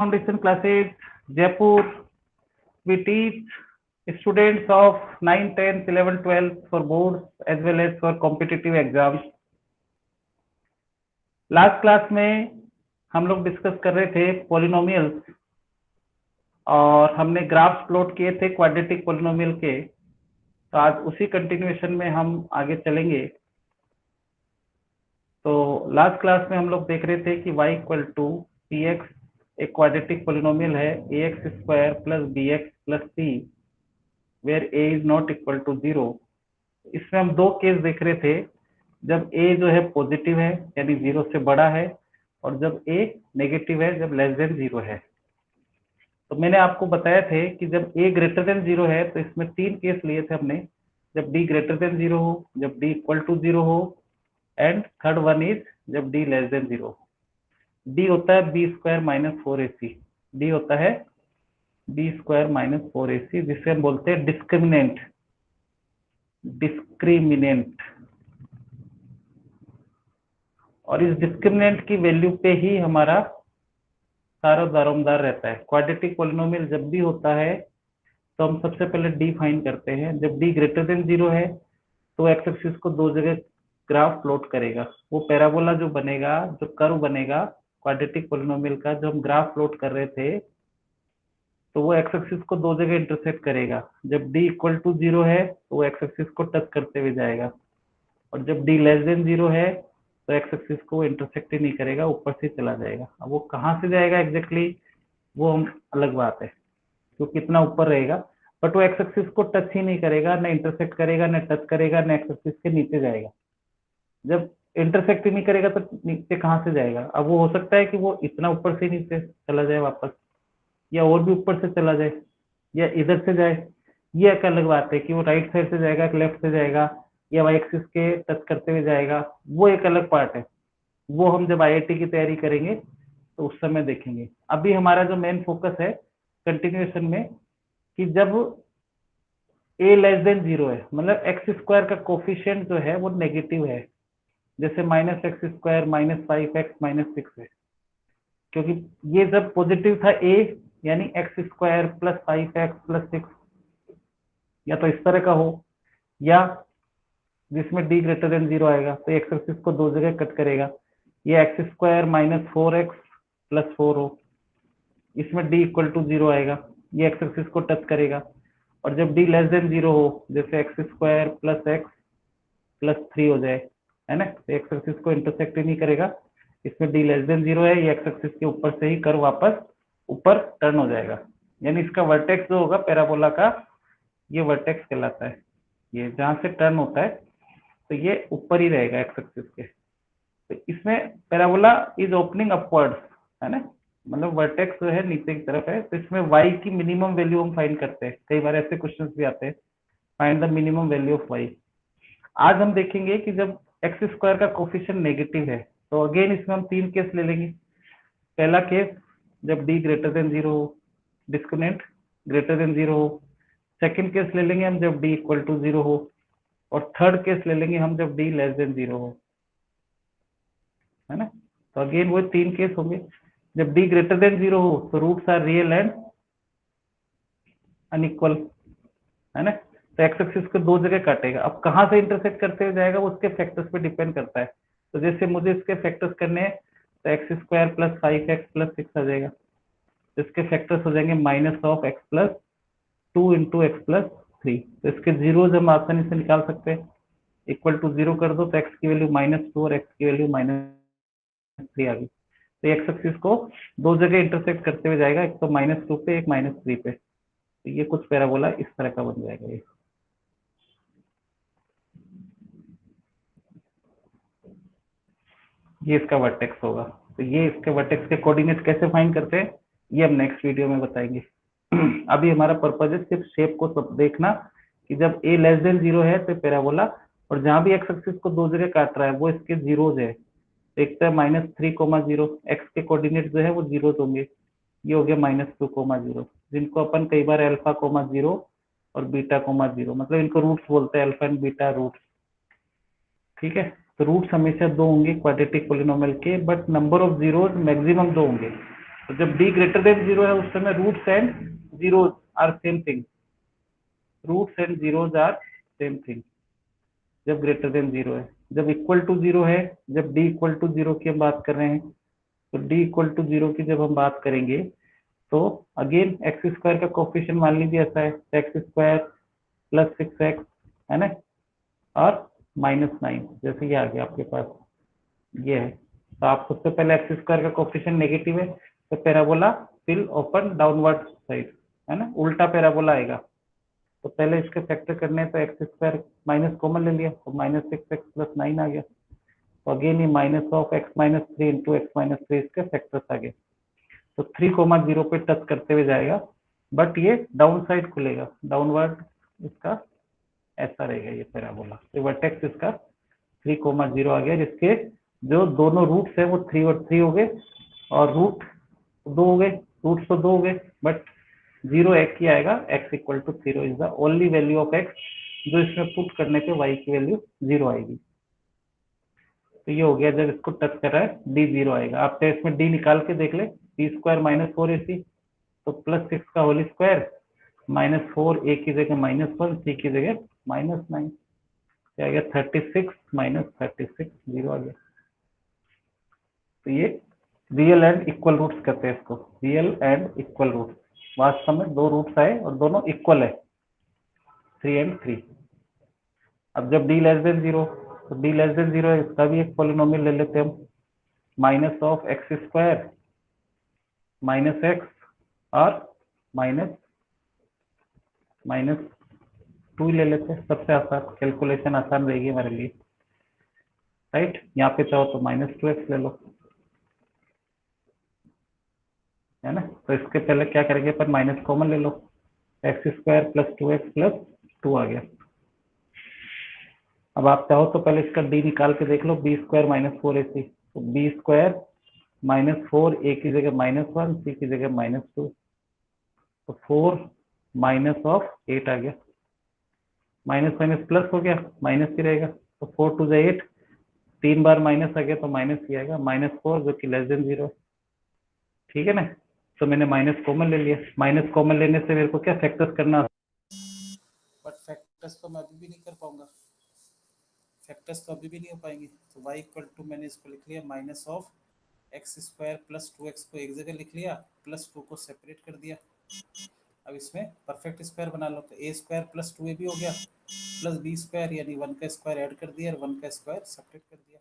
Foundation classes, Jaipur. We teach students of 9, 10, 11, 12 for boards as well as for competitive exams. Last class में हम लोग discuss कर रहे थे पॉलिनोमियल्स और हमने ग्राफ्स प्लॉट किए थे क्वाड्रेटिक पॉलिनोमियल के। तो आज उसी कंटिन्यूएशन में हम आगे चलेंगे। तो लास्ट क्लास में हम लोग देख रहे थे कि y equal to P X एक क्वाड्रेटिक पॉलिनोमियल है A X square plus B X plus C where A is not equal to 0। इसमें हम दो केस देख रहे थे, जब a जो है पॉजिटिव है यानी 0 से बड़ा है और जब a नेगेटिव है जब लेस देन 0 है। तो मैंने आपको बताया थे कि जब a ग्रेटर देन 0 है तो इसमें तीन केस लिए थे हमने, जब d ग्रेटर देन 0 हो, जब d इक्वल टू 0 हो एंड थर्ड वन इज जब d लेस देन 0। d होता है B square minus 4ac, d होता है बी स्क्वायर माइनस 4ac जिसे हम बोलते हैं डिस्क्रिमिनेंट। और इस डिस्क्रिमिनेंट की वैल्यू पे ही हमारा सारा दारोमदार रहता है। क्वाड्रेटिक पॉलिनोमियल जब भी होता है तो हम सबसे पहले डी फाइन करते हैं। जब डी ग्रेटर देन 0 है तो एक्स एक्सिस को दो जगह ग्राफ प्लॉट करेगा। वो पैराबोला जो बनेगा, जो कर्व बनेगा क्वाड्रेटिक पॉलिनोमियल का, जो हम ग्राफ प्लॉट कर रहे थे, तो वो एक्स एक्सिस को दो जगह इंटरसेक्ट करेगा। जब डी इक्वल टू 0 है तो वो एक्स एक्सिस को टच करते हुए जाएगा, और जब डी लेस देन 0 है तो एक्स एक्सिस को इंटरसेक्ट ही नहीं करेगा, ऊपर से चला जाएगा। अब वो कहाँ से जाएगा एग्जैक्टली वो हम अलग बात है, क्योंकि इतना ऊपर रहेगा, बट वो एक्स एक्सिस को टच ही नहीं करेगा, न इंटरसेक्ट करेगा, न टच करेगा, न एक्स एक्सिस के नीचे जाएगा। जब इंटरसेक्ट ही नहीं करेगा तो नीचे कहाँ से जाएगा? अब वो हो सकता है कि वो इतना ऊपर से नीचे चला जाए वापस, या और भी ऊपर से चला जाए, या इधर से जाए। ये एक अलग बात है कि वो राइट साइड से जाएगा कि लेफ्ट से जाएगा, या वाई एक्सिस के टच करते हुए जाएगा, वो एक अलग पार्ट है। वो हम जब आईआईटी की तैयारी करेंगे तो उस समय देखेंगे। अभी हमारा जो मेन फोकस है कंटिन्यूएशन में, कि जब a लेस देन 0 है, मतलब एक्स स्क्वायर का कोफिशिएंट जो है वो नेगेटिव है, जैसे minus x square minus 5x minus 6 है, क्योंकि ये जब पॉजिटिव था a यानी x square plus 5x plus 6, या तो इस तरह का हो, या जिसमें d ग्रेटर देन 0 आएगा तो एक्स एक्सिस को दो जगह कट करेगा, ये x square minus 4x plus 4 हो, इसमें d इक्वल टू 0 आएगा, ये एक्स एक्सिस को टच करेगा। और जब d लेस देन 0 हो, जैसे x square plus x plus 3 हो जाए, है ना, तो एक्स एक्सिस को इंटरसेक्ट ही नहीं करेगा, इसमें d लेस देन 0 है, ये एक्स एक्सिस के ऊपर से ही कर्व वापस ऊपर टर्न हो जाएगा। यानी इसका वर्टेक्स जो होगा पैराबोला का, ये वर्टेक्स कहलाता है। ये जहां से टर्न होता है तो ये ऊपर ही रहेगा एक्स एक्सिस के। तो इसमें पैराबोला इज ओपनिंग अपवर्ड्स, है ना, मतलब वर्टेक्स जो है नीचे की तरफ है। तो इसमें y की मिनिमम वैल्यू हम फाइंड करते हैं, कई बार ऐसे क्वेश्चंस भी आते हैं, find the minimum value of y। आज हम देखेंगे कि जब एक्स स्क्वायर का कोफिशिएंट नेगेटिव है तो अगेन इसमें हम तीन केस ले लेंगे। पहला केस जब d ग्रेटर देन 0 हो, डिस्क्रिमिनेंट ग्रेटर देन 0 हो। सेकंड केस ले लेंगे हम जब d इक्वल टू 0 हो, और थर्ड केस ले लेंगे हम जब d लेस देन 0 हो, है ना। तो अगेन वो तीन केस होंगे। जब d ग्रेटर देन 0 हो तो roots are real and unequal, है ना, तो एक्स एक्सिस को दो जगह काटेगा। अब कहाँ से इंटरसेक्ट करते हुए जाएगा वो उसके फैक्टर्स पे डिपेंड करता है। तो जैसे मुझे इसके फैक्टर्स करने हैं तो x square plus 5x plus 6 आ जाएगा, तो इसके फैक्टर्स हो जाएंगे minus of x plus 2 into x plus 3। तो इसके जीरोज हम आसानी से निकाल सकते हैं। इक्वल टू 0 कर दो तो एक्स की वैल्यू -2 और एक्स की वैल्यू -3 आ गई। तो एक्स एक्सिस को दो जगह इंटरसेक्ट करते हुए जाएगा, एक तो -2 पे एक -3 पे। तो ये कुछ पैराबोला इस तरह का बन जाएगा। ये इसका वर्टेक्स होगा। तो ये इसके वर्टेक्स के कोऑर्डिनेट कैसे फाइंड करते हैं ये हम नेक्स्ट वीडियो में बताएंगे। अभी हमारा पर्पज है सिर्फ शेप को सब देखना, कि जब a लेस देन 0 है तो पैराबोला, और जहां भी एक्स एक्सिस को दो जगह काट रहा है वो इसके जीरोज है। एक तो -3,0, एक्स के कोऑर्डिनेट जो है वो जीरोज होंगे, ये हो गया -2,0, जिनको अपन कई बार अल्फा 0 और बीटा 0, मतलब इनको रूट्स बोलते हैं, अल्फा एंड बीटा रूट्स। ठीक है, तो रूट्स हमेशा दो होंगे क्वाड्रेटिक पॉलिनोमियल के, but number of zeros maximum दो होंगे। तो जब d ग्रेटर देन 0 है उस समय roots and zeros are same thing, roots and zeros are same thing जब ग्रेटर देन 0 है। जब इक्वल टू 0 है, जब d इक्वल टू 0 की हम बात कर रहे हैं, तो d इक्वल टू 0 की जब हम बात करेंगे तो अगेन एक्स स्क्वायर का कोफिशिएंट मान लीजिए ऐसा है, एक्स स्क्वायर प्लस 6x है ना, और -9, जैसे ये आ गया आपके पास, ये है। तो आप सबसे पहले एक्स स्क्वायर का कोफिशिएंट नेगेटिव है तो parabola will open downward side, है ना, उल्टा पैराबोला आएगा। तो पहले इसके फैक्टर करने हैं, तो एक्स स्क्वायर माइनस कॉमन ले लिया तो -6x+9 आ गया। तो अगेन ये -(x-3) इंटू x-3 इसके फैक्टर्स आ गए। तो 3,0 पे टच करते हुए जाएगा, बट ये डाउन साइड खुलेगा, डाउनवर्ड इसका ऐसा रहेगा ये पैराबोला। तो वर्टेक्स इसका 3,0 आ गया, जिसके जो दोनों रूट्स है वो 3 और 3 हो गए, और रूट 2 हो गए, रूट्स तो 2 हो गए, बट 0 एक ही आएगा, x equal to 0 is the only value of x, जो इसमें पुट करने पे y की वैल्यू 0 आएगी। तो ये हो गया, जब इसको टच कर रहा है d 0 आएगा। आप चाहे इसमें d निकाल के देख ले, d² - 4ac, तो +6 का होल स्क्वायर -4, a की जगह -1, c की जगह -9, क्या आ गया 36 - 36, 0 आ गया। तो ये रियल एंड इक्वल रूट्स कहते हैं इसको, रियल एंड इक्वल रूट्स। वास्तव में दो रूट्स आए और दोनों इक्वल है, 3 and 3। अब जब d लेस देन 0, तो d लेस देन 0 है, इसका भी एक पॉलिनोमियल ले लेते हैं हम, -(x²-x) और -(2) ले लेते हैं। सबसे आसान कैलकुलेशन, आसान रहेगी हमारे लिए, राइट। यहाँ पे चाहो तो -2x ले लो, है ना। तो इसके पहले क्या करेंगे, पर माइनस कॉमन ले लो, x² + 2x + 2 आ गया। अब आप चाहो तो पहले इसका d निकाल के देख लो, b² - 4ac, तो b² - 4, a की जगह -1, c की जगह -2, तो 4 -8 आ गया, माइनस माइनस प्लस हो गया, माइनस ही रहेगा, तो 4 2 = 8, 3 बार माइनस आ गया तो माइनस ही आएगा, -4 जो कि लेस देन 0, ठीक है ना। तो मैंने माइनस कॉमन ले लिया, माइनस कॉमन लेने से मेरे को क्या फैक्टर्स करना, बट फैक्टर्स तो मैं अभी भी नहीं कर पाऊंगा, फैक्टर्स तो अभी भी नहीं हो पाएंगे। तो y इक्वल टू, मैंने इसको लिख लिया -(x² + 2x) को एक जगह लिख लिया, +2 को सेपरेट कर दिया। अब इसमें परफेक्ट स्क्वायर बना लो, तो a² + 2ab हो गया, प्लस b² यानी 1 का स्क्वायर ऐड कर दिया और 1 का स्क्वायर सेपरेट कर दिया।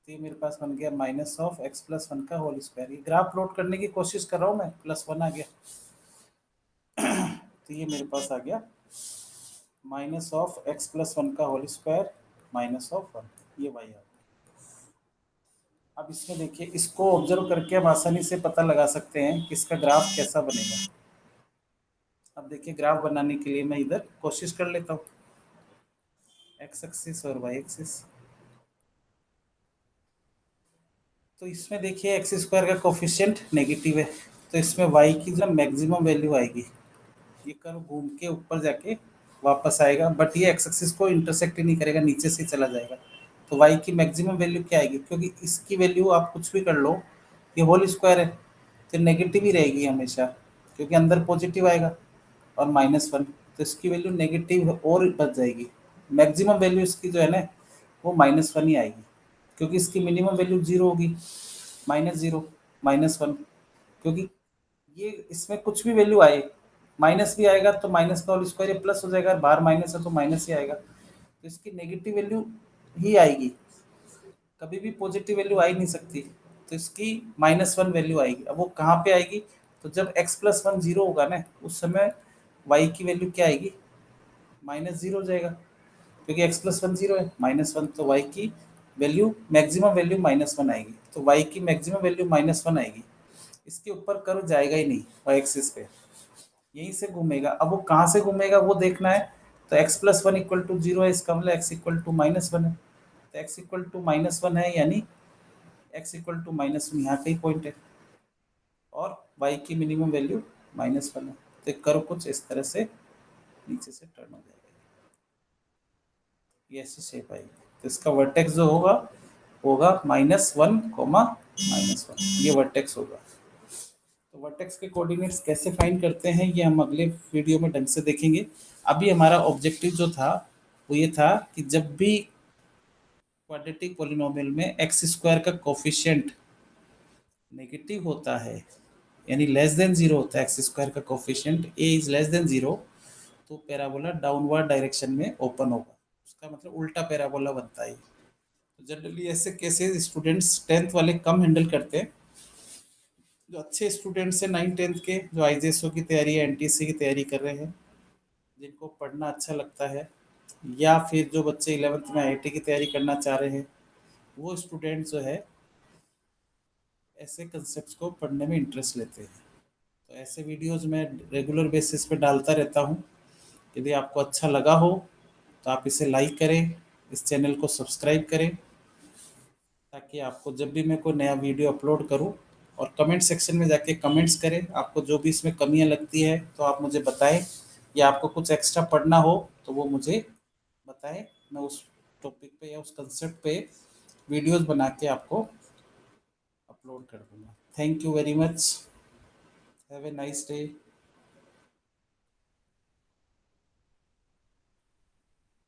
तो ये मेरे पास बन गया -(x + 1) का होल स्क्वायर। ये ग्राफ प्लॉट करने की कोशिश कर रहा हूँ मैं, +1 आ गया। तो ये मेरे पास आ गया -(x + 1) का होल स्क्वायर -(1), ये y आ गया। अब इसमें देखिए, इसको ऑब्जर्व करके हम आसानी से पता लगा सकते हैं कि इसका ग्राफ कैसा बनेगा। अब देखिए, ग्राफ बनाने के लिए मैं इधर कोशिश कर लेता हूँ, x एक्सिस और y एक्सिस। तो इसमें देखिए x² का कोफिशिएंट नेगेटिव है, तो इसमें y की जो मैक्सिमम वैल्यू आएगी, ये कर्व घूम के ऊपर जाके वापस आएगा, बट ये x एक्सिस को इंटरसेक्ट ही नहीं करेगा, नीचे से चला जाएगा। तो y की मैक्सिमम वैल्यू क्या आएगी, क्योंकि इसकी वैल्यू आप कुछ भी कर लो, ये होल स्क्वायर है तो नेगेटिव ही रहेगी हमेशा, क्योंकि अंदर पॉजिटिव आएगा और -1, तो इसकी वैल्यू नेगेटिव और बच जाएगी। मैक्सिमम वैल्यू इसकी जो है ना, वो -1 ही आएगी, क्योंकि इसकी मिनिमम वैल्यू 0 होगी, -0 -1, क्योंकि ये इसमें कुछ भी वैल्यू आए, माइनस भी आएगा तो माइनस का होल स्क्वायर प्लस हो जाएगा, बाहर माइनस है तो माइनस ही आएगा, तो इसकी नेगेटिव वैल्यू ही आएगी, कभी भी पॉजिटिव वैल्यू आ ही नहीं सकती। तो इसकी -1 वैल्यू आएगी। अब वो कहाँ पे आएगी, तो जब x + 1 0 होगा ना, उस समय y की वैल्यू क्या आएगी, -0 हो जाएगा, क्योंकि x + 1 0 है, -1, तो y की वैल्यू मैक्सिमम वैल्यू -1 आएगी। तो y की मैक्सिमम वैल्यू -1 आएगी, इसके ऊपर कर्व जाएगा ही नहीं y एक्सिस पे, यहीं से घूमेगा। अब वो कहाँ से घूमेगा वो देखना है, तो x + 1 = 0 है, इसका मतलब x = -1 है, तो x = -1 है, यानी x = -1 यहाँ का ही पॉइंट है, और y की मिनिमम वैल्यू -1 है। तो कर्व कुछ इस तरह से नीचे से टर्न हो जाएगा, ये ऐसी शेप आएगी। तो इसका वर्टेक्स जो होगा होगा -1, -1, ये वर्टेक्स होगा। वर्टेक्स के कोऑर्डिनेट्स कैसे फाइंड करते हैं ये हम अगले वीडियो में ढंग से देखेंगे। अभी हमारा ऑब्जेक्टिव जो था वो ये था कि जब भी क्वाड्रेटिक पॉलिनोमियल में एक्स स्क्वायर का कोफिशिएंट नेगेटिव होता है, यानी लेस देन जीरो होता है, एक्स स्क्वायर का coefficient A is less than zero, तो पैराबोला डाउनवर्ड डायरेक्शन में ओपन होगा, उसका मतलब उल्टा पैराबोला बनता है। तो जनरली ऐसे केसेस स्टूडेंट्स टेंथ वाले कम हैंडल करते हैं। जो अच्छे स्टूडेंट्स हैं 9th 10th के, जो आईजेएसओ की तैयारी है, एनटीसी की तैयारी कर रहे हैं, जिनको पढ़ना अच्छा लगता है, या फिर जो बच्चे 11th में आईआईटी की तैयारी करना चाह रहे हैं, वो स्टूडेंट जो है ऐसे कंसेप्ट को पढ़ने में इंटरेस्ट लेते हैं। तो ऐसे वीडियोस मैं रेगुलर बेसिस पे डालता रहता हूँ। यदि आपको अच्छा लगा हो तो आप इसे लाइक करें, इस चैनल को सब्सक्राइब करें, ताकि आपको जब भी मैं कोई नया वीडियो अपलोड करूं, और कमेंट सेक्शन में जाके कमेंट्स करें, आपको जो भी इसमें कमियां लगती है तो आप मुझे बताएं, या आपको कुछ एक्स्ट्रा पढ़ना हो तो वो मुझे बताएं, मैं उस टॉपिक पे या उस कंसेप्ट पे वीडियोस बना के आपको अपलोड कर दूंगा। Thank you very much, have a nice day.